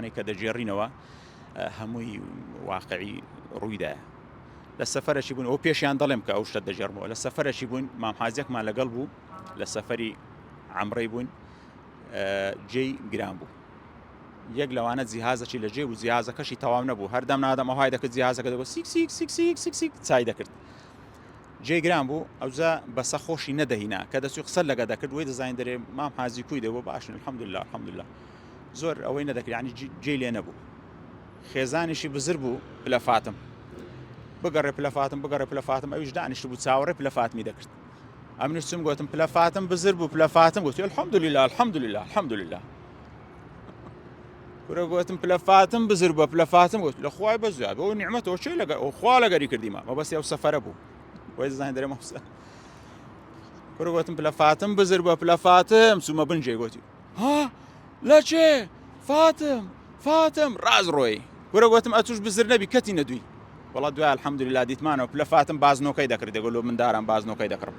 ئەوانەی کە دەجێڕینەوە هەمووی واقعی ڕوویدایە. لە سەفەرەشی بوون ئەو پێشیان دەڵێم کە ئەو شتە دەژێڕمەوە لە سەفەرەشی بوون مام حاجێکمان لەگەڵ بوو لە سەفەری عەمرەی بوون جێی گران بوو یەک لەوانە جیهازەکی لە جێ و جیهازەکەشی تەواو نەبوو هەردەم نادەم ئەوهای دەکرد جیهازەکە دەگوت سیک سیک سیک سیک سیک سیک چای دەکرد جێی گران بوو ئەوجا بەسە خۆشی نەدەهینا کە دەچوو قسە لەگە دەکرد وەی دەزانین دەرێ مام حاجی کوی دەبوو باشن الحەمدولله الحەمدولله زۆر ئەوەی نەدەکرد یعنی جێی لێ نەبوو خێزانیشی بزر بوو پلە فاتم بگەڕێ پلە فاتم ئەویش دانیشت بوو چاوەڕێ پلە فاتمی دەکرد ئەمنیش چم گوتم پلە فاتم بزر بوو پلە فاتم گوتی الحەمدولله الحەمدولله الحەمدولله کورە گوتم پلە فاتم بزر بووە پلە فاتم گوت لە خوای بەزیاد ئەو نیعمەتەوە چی لەگەر ئەو خوا لەگەری کردیمە مەبەستی ئەو سەفەرە بوو وای دەزانین دەرێ مەبەستە کورە گوتم پلە فاتم بزر بووە پلە فاتم چوومە بن جێ گوتی ها لە چێ فاتم ڕازڕۆی کورە گوتم ئەتوش بزر نەبی کەتی نەدووی وەڵا دوای الحەمدولله دیتمانەوە پلە فاتم بازنۆکەی دەکرد دەگوت لۆ مندارم بازنۆکەی دەکڕم